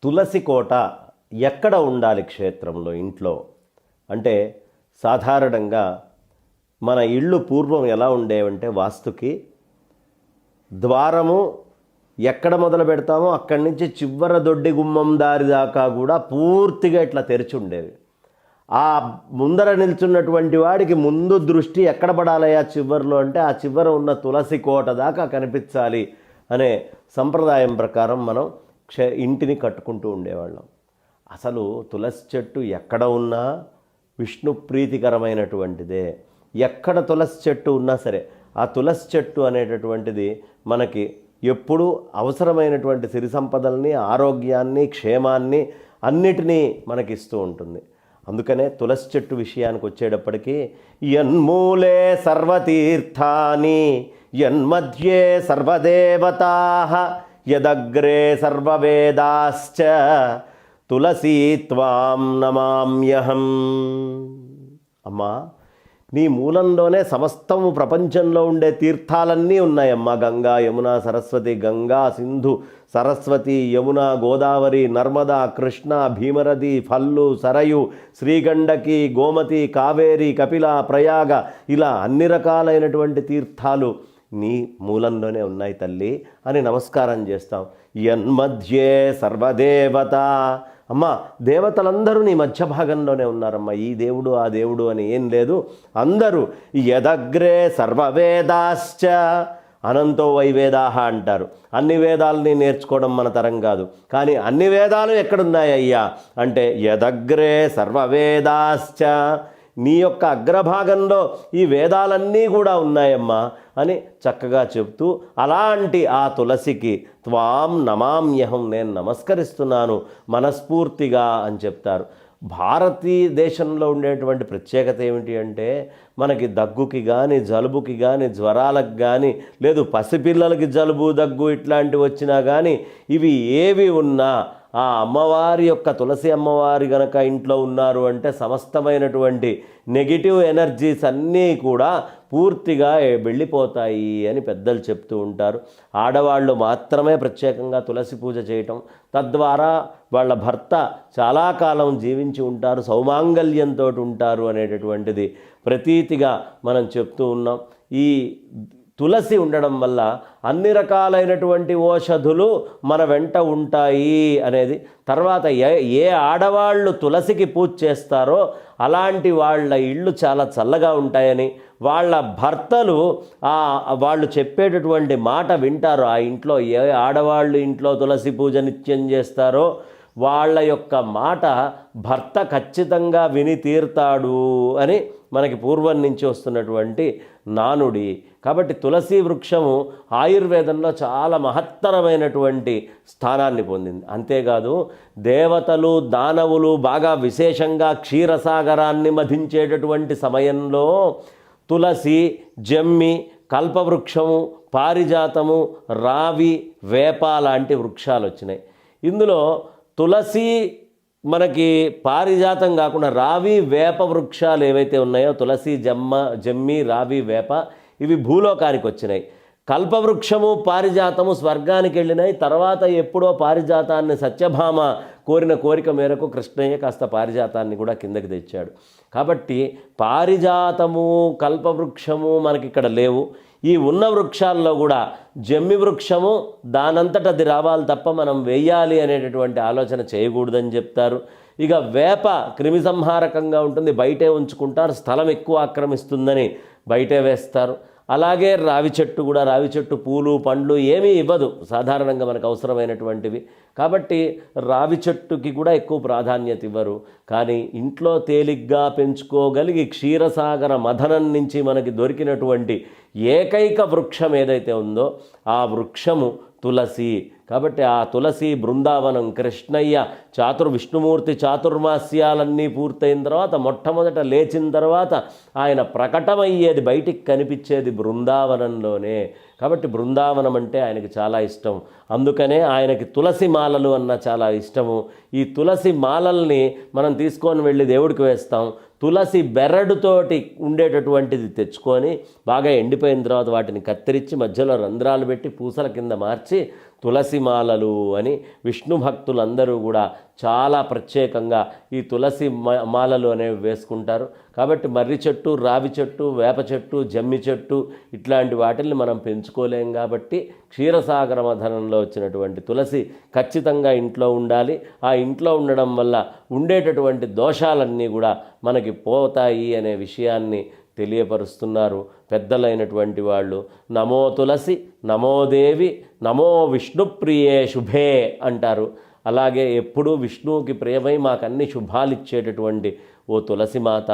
తులసి కోట ఎక్కడ ఉండాలి క్షేత్రంలో ఇంట్లో అంటే సాధారణంగా మన ఇళ్ళు పూర్వం ఎలా ఉండేవంటే వాస్తుకి ద్వారము ఎక్కడ మొదలు పెడతామో అక్కడి నుంచి చివర దొడ్డి గుమ్మం దారి దాకా కూడా పూర్తిగా ఇట్లా తెరిచి ఉండేవి. ఆ ముందర నిల్చున్నటువంటి వాడికి ముందు దృష్టి ఎక్కడ పడాలయా చివరిలో అంటే ఆ చివర ఉన్న తులసి కోట దాకా కనిపించాలి అనే సంప్రదాయం ప్రకారం మనం ఇంటిని కట్టుకుంటూ ఉండేవాళ్ళం. అసలు తులసి చెట్టు ఎక్కడ ఉన్నా విష్ణు ప్రీతికరమైనటువంటిదే. ఎక్కడ తులసి చెట్టు ఉన్నా సరే ఆ తులసి చెట్టు అనేటటువంటిది మనకి ఎప్పుడూ అవసరమైనటువంటి సిరి సంపదల్ని, ఆరోగ్యాన్ని, క్షేమాన్ని అన్నిటినీ మనకిస్తూ ఉంటుంది. అందుకనే తులసి చెట్టు విషయానికి వచ్చేటప్పటికీ యన్మూలే సర్వతీర్థాని యన్మధ్యే సర్వదేవతాః యదగ్రే సర్వవేదాశ్చ తులసీ త్వాం నమామ్యహం. అమ్మా, నీ మూలంలోనే సమస్తము ప్రపంచంలో ఉండే తీర్థాలన్నీ ఉన్నాయమ్మా. గంగా, యమున, సరస్వతి. గంగా, సింధు, సరస్వతి, యమున, గోదావరి, నర్మదా, కృష్ణ, భీమరథి, ఫల్లు, సరయు, శ్రీగండకి, గోమతి, కావేరి, కపిల, ప్రయాగ, ఇలా అన్ని రకాలైనటువంటి తీర్థాలు నీ మూలంలోనే ఉన్నాయి తల్లి అని నమస్కారం చేస్తాం. యన్మధ్యే సర్వదేవత. అమ్మా, దేవతలందరూ నీ మధ్య భాగంలోనే ఉన్నారమ్మా. ఈ దేవుడు ఆ దేవుడు అని ఏం లేదు, అందరూ. యదగ్రే సర్వవేదాశ్చ. అనంతో వై వేదాహ అంటారు. అన్ని వేదాలని నేర్చుకోవడం మన తరం కాదు, కానీ అన్ని వేదాలు ఎక్కడున్నాయ్యా అంటే యదగ్రే సర్వవేదాశ్చ. నీ యొక్క అగ్రభాగంలో ఈ వేదాలన్నీ కూడా ఉన్నాయమ్మా అని చక్కగా చెప్తూ అలాంటి ఆ తులసికి త్వాం నమామ్యహం, నేను నమస్కరిస్తున్నాను మనస్ఫూర్తిగా అని చెప్తారు. భారతదేశంలో ఉండేటువంటి ప్రత్యేకత ఏమిటి అంటే మనకి దగ్గుకి కానీ, జలుబుకి కానీ, జ్వరాలకు కానీ, లేదు పసిపిల్లలకి జలుబు, దగ్గు ఇట్లాంటివి వచ్చినా కానీ ఇవి ఏవి ఉన్నా ఆ అమ్మవారి యొక్క తులసి అమ్మవారి గనక ఇంట్లో ఉన్నారు అంటే సమస్తమైనటువంటి నెగిటివ్ ఎనర్జీస్ అన్నీ కూడా పూర్తిగా వెళ్ళిపోతాయి అని పెద్దలు చెప్తూ ఉంటారు. ఆడవాళ్ళు మాత్రమే ప్రత్యేకంగా తులసి పూజ చేయటం, తద్వారా వాళ్ళ భర్త చాలా కాలం జీవించి ఉంటారు, సౌమాంగల్యంతో ఉంటారు అనేటటువంటిది ప్రతీతిగా మనం చెప్తూ ఉన్నాం. ఈ తులసి ఉండడం వల్ల అన్ని రకాలైనటువంటి ఓషధులు మన వెంట ఉంటాయి అనేది. తర్వాత ఏ ఆడవాళ్ళు తులసికి పూజ చేస్తారో అలాంటి వాళ్ళ ఇళ్ళు చాలా చల్లగా ఉంటాయని, వాళ్ళ భర్తలు వాళ్ళు చెప్పేటటువంటి మాట వింటారు. ఆ ఇంట్లో ఏ ఆడవాళ్ళు ఇంట్లో తులసి పూజ నిత్యం చేస్తారో వాళ్ళ యొక్క మాట భర్త ఖచ్చితంగా విని తీరుతాడు అని మనకి పూర్వం నుంచి వస్తున్నటువంటి నానుడి. కాబట్టి తులసి వృక్షము ఆయుర్వేదంలో చాలా మహత్తరమైనటువంటి స్థానాన్ని పొందింది. అంతేకాదు దేవతలు, దానవులు బాగా విశేషంగా క్షీరసాగరాన్ని మధించేటటువంటి సమయంలో తులసి, జమ్మి, కల్పవృక్షము, పారిజాతము, రావి, వేప లాంటి వృక్షాలు వచ్చినాయి. ఇందులో తులసి మనకి పారిజాతం కాకుండా రావి, వేప వృక్షాలు ఏవైతే ఉన్నాయో తులసి, జమ్మి, రావి, వేప ఇవి భూలోకానికి వచ్చినాయి. కల్పవృక్షము, పారిజాతము స్వర్గానికి వెళ్ళినాయి. తర్వాత ఎప్పుడో పారిజాతాన్ని సత్యభామ కోరిన కోరిక మేరకు కృష్ణయ్య కాస్త పారిజాతాన్ని కూడా కిందకి తెచ్చాడు. కాబట్టి పారిజాతము, కల్పవృక్షము మనకి ఇక్కడ లేవు. ఈ ఉన్న వృక్షాల్లో కూడా జమ్మి వృక్షము దానంతట అది రావాలి తప్ప మనం వేయాలి అనేటటువంటి ఆలోచన చేయకూడదని చెప్తారు. ఇక వేప క్రిమి సంహారకంగా ఉంటుంది, బయటే ఉంచుకుంటారు, స్థలం ఎక్కువ ఆక్రమిస్తుందని బయటే వేస్తారు. అలాగే రావి చెట్టు కూడా, రావి చెట్టు పూలు, పండ్లు ఏమీ ఇవ్వదు సాధారణంగా మనకు అవసరమైనటువంటివి. కాబట్టి రావి చెట్టుకి కూడా ఎక్కువ ప్రాధాన్యత ఇవ్వరు. కానీ ఇంట్లో తేలిగ్గా పెంచుకోగలిగి క్షీరసాగర మథనం నుంచి మనకి దొరికినటువంటి ఏకైక వృక్షం ఏదైతే ఉందో ఆ వృక్షము తులసి. కాబట్టి ఆ తులసి బృందావనం కృష్ణయ్య విష్ణుమూర్తి చాతుర్మాస్యాలన్నీ పూర్తయిన తర్వాత మొట్టమొదట లేచిన తర్వాత ఆయన ప్రకటమయ్యేది, బయటికి కనిపించేది బృందావనంలోనే. కాబట్టి బృందావనం అంటే ఆయనకి చాలా ఇష్టం. అందుకనే ఆయనకి తులసి మాలలు అన్న చాలా ఇష్టము. ఈ తులసి మాలల్ని మనం తీసుకొని వెళ్ళి దేవుడికి వేస్తాం. తులసి బెరడుతోటి ఉండేటటువంటిది తెచ్చుకొని బాగా ఎండిపోయిన తర్వాత వాటిని కత్తిరించి మధ్యలో రంధ్రాలు పెట్టి పూసల కింద మార్చి తులసి మాలలు అని విష్ణు భక్తులందరూ కూడా చాలా ప్రత్యేకంగా ఈ తులసి మాలలు అనేవి వేసుకుంటారు. కాబట్టి మర్రి చెట్టు, రావి చెట్టు, వేప చెట్టు, జమ్మి చెట్టు ఇట్లాంటి వాటిల్ని మనం పెంచుకోలేం. కాబట్టి క్షీరసాగర మథనంలో వచ్చినటువంటి తులసి ఖచ్చితంగా ఇంట్లో ఉండాలి. ఆ ఇంట్లో ఉండడం వల్ల ఉండేటటువంటి దోషాలన్నీ కూడా మనకి పోతాయి అనే విషయాన్ని తెలియపరుస్తున్నారు పెద్దలైనటువంటి వాళ్ళు. నమో తులసి, నమో దేవి, నమో విష్ణుప్రియే శుభే అంటారు. అలాగే ఎప్పుడూ విష్ణువుకి ప్రియమై మాకన్ని శుభాలు ఇచ్చేటటువంటి ఓ తులసిమాత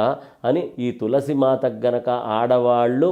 అని, ఈ తులసిమాతకు గనక ఆడవాళ్ళు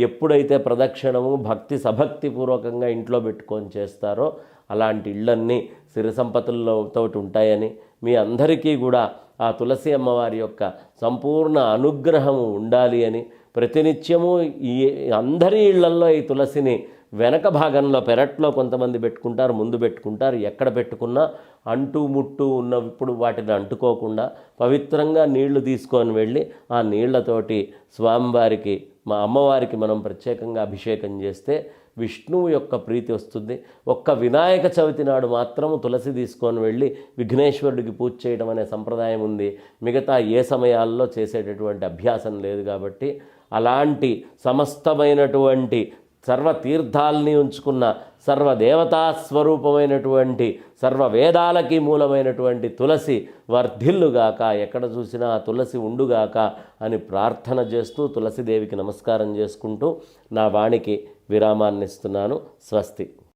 ఎప్పుడైతే ప్రదక్షిణము భక్తి సభక్తిపూర్వకంగా ఇంట్లో పెట్టుకొని చేస్తారో అలాంటి ఇళ్ళన్నీ సిరి సంపతులతో ఉంటాయని, మీ అందరికీ కూడా ఆ తులసి అమ్మవారి యొక్క సంపూర్ణ అనుగ్రహము ఉండాలి అని, ప్రతినిత్యము ఈ అందరి ఇళ్లల్లో ఈ తులసిని వెనక భాగంలో పెరట్లో కొంతమంది పెట్టుకుంటారు, ముందు పెట్టుకుంటారు. ఎక్కడ పెట్టుకున్నా అంటు ముట్టు ఉన్నప్పుడు వాటిని అంటుకోకుండా పవిత్రంగా నీళ్లు తీసుకొని వెళ్ళి ఆ నీళ్లతోటి స్వామివారికి, మా అమ్మవారికి మనం ప్రత్యేకంగా అభిషేకం చేస్తే విష్ణువు యొక్క ప్రీతి వస్తుంది. ఒక్క వినాయక చవితి నాడు మాత్రము తులసి తీసుకొని వెళ్ళి విఘ్నేశ్వరుడికి పూజ చేయడం అనే సంప్రదాయం ఉంది. మిగతా ఏ సమయాల్లో చేసేటటువంటి అభ్యాసం లేదు. కాబట్టి అలాంటి సమస్తమైనటువంటి సర్వతీర్థాల్ని ఉంచుకున్న సర్వదేవతా స్వరూపమైనటువంటి సర్వవేదాలకి మూలమైనటువంటి తులసి వర్ధిల్లుగాక, ఎక్కడ చూసినా ఆ తులసి ఉండుగాక అని ప్రార్థన చేస్తూ తులసిదేవికి నమస్కారం చేసుకుంటూ నా వాణికి విరామాన్నిస్తున్నాను. స్వస్తి.